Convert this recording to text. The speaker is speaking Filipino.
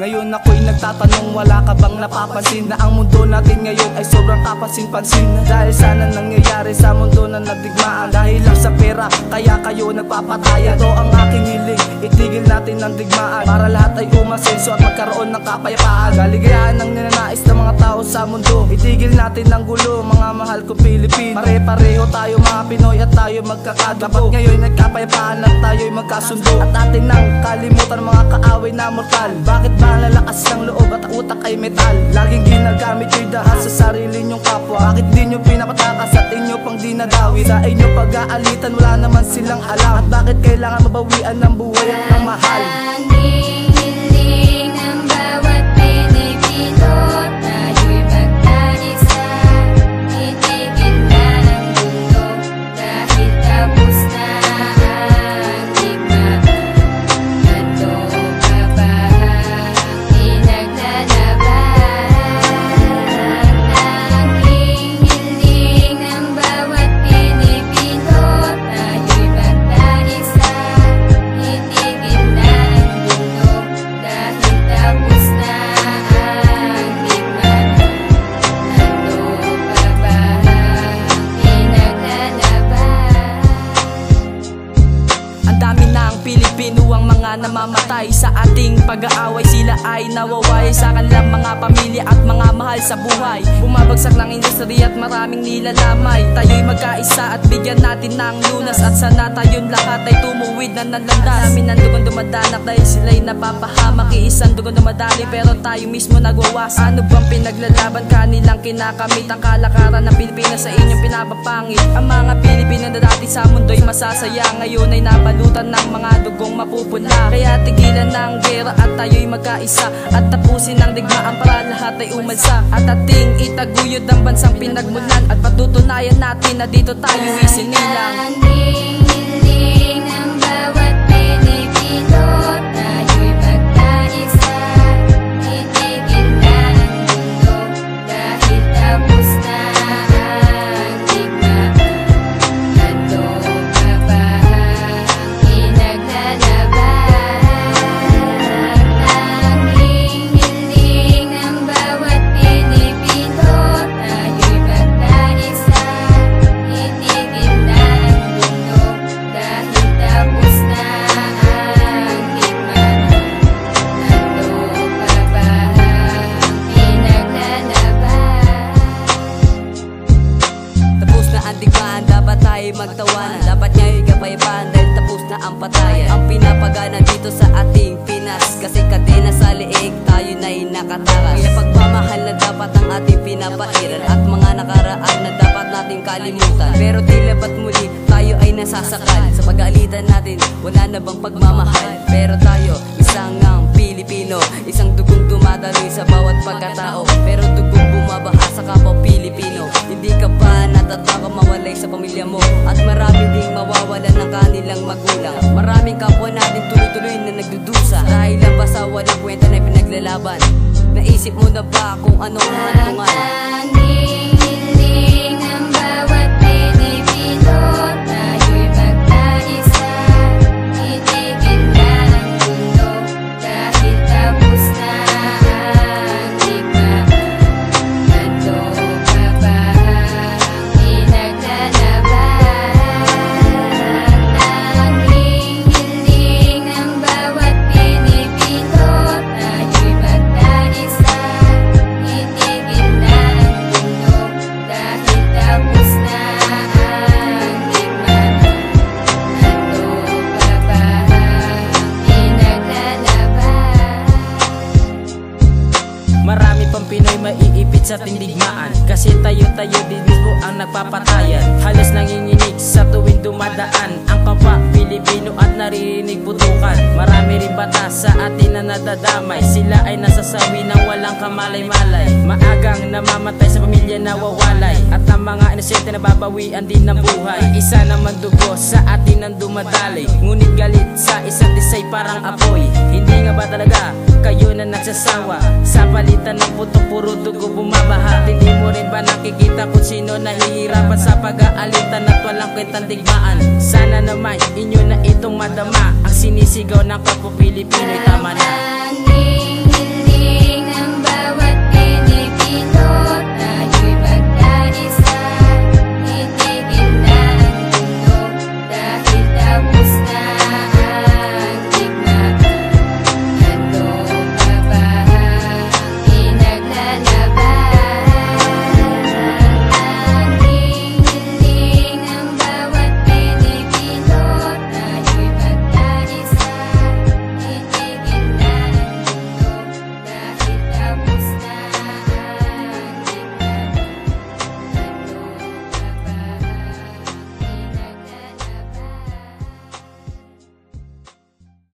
Ngayon ako'y nagtatanong, wala ka bang napapansin na ang mundo natin ngayon ay sobrang kapansin-pansin? Dahil sana nangyayari sa mundo na nagdigmaan, dahil lang sa pera, kaya kayo nagpapatayan. Ito ang aking hiling, itigil natin ang digmaan para lahat ay umasenso at magkaroon ng kapayapaan. Kaligayahan ang ninanais ng mga tao sa mundo, itigil natin ang gulo, mga mahal ko Pilipino. Pare-pareho tayo mga Pinoy at tayo magkakadugo. Dapat ngayon nagkapayapaan at tayo'y magkasundo, at atin nang kalimutan mga kaaway na mortal. Bakit ba lalakas ng loob at utak ay metal? Laging ginagamit yung dahas sa sarili nyong kapwa. Bakit di nyo pinapatakas at inyo pang dinadawi? Sa inyo pag-aalitan wala naman silang alam. At bakit kailangan mabawian ng buhay at ng mahal? Hiling ng bawat Pilipino, tayo'y magkaisa. Itigil na ng mundo dahil tapos na ang digmaan. Ano pa ba ang pinaglalaban? Tanging hiling ng bawat Pilipino, tayo'y magkaisa. Itigil na ng mundo dahil tapos na ang digmaan. Ano pa ba ang pinaglalaban? Ang dami na ang Pilipino ang mga namamatay sa ating pag-aaway. Sila ay nawaway sa kanilang mga pamilya at mga mahal sa buhay. Bumabagsak ng industriya at maraming nilalamay. Tayo'y magkaisa at bigyan natin ng lunas, at sana tayong lahat ay tumuwid na ng landas. Dami ng dugon dumadanak dahil sila'y napapahamak. Iisang dugon dumadali pero tayo mismo nagwawas. Ano bang pinaglalaban? Kanilang kinakamit ang kalakaran ng Pilipinas sa inyong pinapapangit. Ang mga Pilipino na dati sa mundo'y masasaya, ngayon ay nabalutan ng mga dugong mapupula. Kaya tigilan ng gera at tayo'y magkaisa, at tapusin ang digmaan para lahat ay umalsa. At ating itaguyod ang bansang pinagmulan, at patutunayan natin na dito tayo isinilang. Tanging hiling ng bawat Pilipino, tayo'y magkaisa. Itigil na ng mundo dahil tapos na ang digmaan. Ano pa ba ang pinaglalaban? Tanging hiling ng bawat Pilipino, tayo'y magkaisa. Itigil na ng mundo dahil tapos na ang digmaan. Ano pa ba ang pinaglalaban? Tapos na ang digmaan, dapat tayo magtawanan. Dapat nga'y kapayapaan dahil tapos na ang patayan. Ang pinapagana dito sa ating Pinas, kasi kadena sa liig tayo na'y nakatakas. Kaya pagmamahal na dapat ang ating pinapairal, at mga nakaraan na dapat nating kalimutan. Pero tila ba't muli tayo ay nasasakal? Sa pag-aalitan natin wala na bang pagmamahal? Pero tayo isang ang Pilipino, isang dugong dumadaloy sa bawat pagkatao. Pero dugong bumabaha sa kapwa Pilipino. Hindi ka ba natatakot mawalay sa pamilya mo? At marami ding mawawalan ng kanilang magulang. Maraming kapwa natin tuloy-tuloy na nagdudusa dahil lang ba sa walang kwenta na pinaglalaban? Naisip mo na ba kung anong hantungan? Tanging hiling ng bawat Pilipino, tayo'y magkaisa. Itigil na ng mundo dahil tapos na ang digmaan. Ano pa ba ang pinaglalaban? Tanging hiling ng bawat Pilipino, tayo'y magkaisa. Itigil na ng mundo dahil tapos na ang digmaan. Ano pa ba ang pinaglalaban? Marami pang Pinoy maiipit sa tindigmaan, kasi tayo-tayo din mismo ang nagpapatayan. Halos nanginginig sa tuwing dumadaan ang kapwa Pilipino at naririnig putukan. Marami rin batas sa atin na nadadamay, sila ay nasasawi ng walang kamalay-malay. Maagang namamatay sa pamilya nawawalay, at ang mga inosente nababawian din ng buhay. Isa naman dugo sa atin ang dumadali, ngunit galit sa isa't isa'y parang apoy. Hindi nga ba talaga kayo na nagsasawa? Sa palitan ng putok puro dugo bumabaha. Hindi mo rin ba nakikita kung sino nahihirapan sa pag-aalitan at walang kwentang digmaan? Sana naman inyo na itong madama ang sinisigaw ng kapwa Pilipino'y tama na.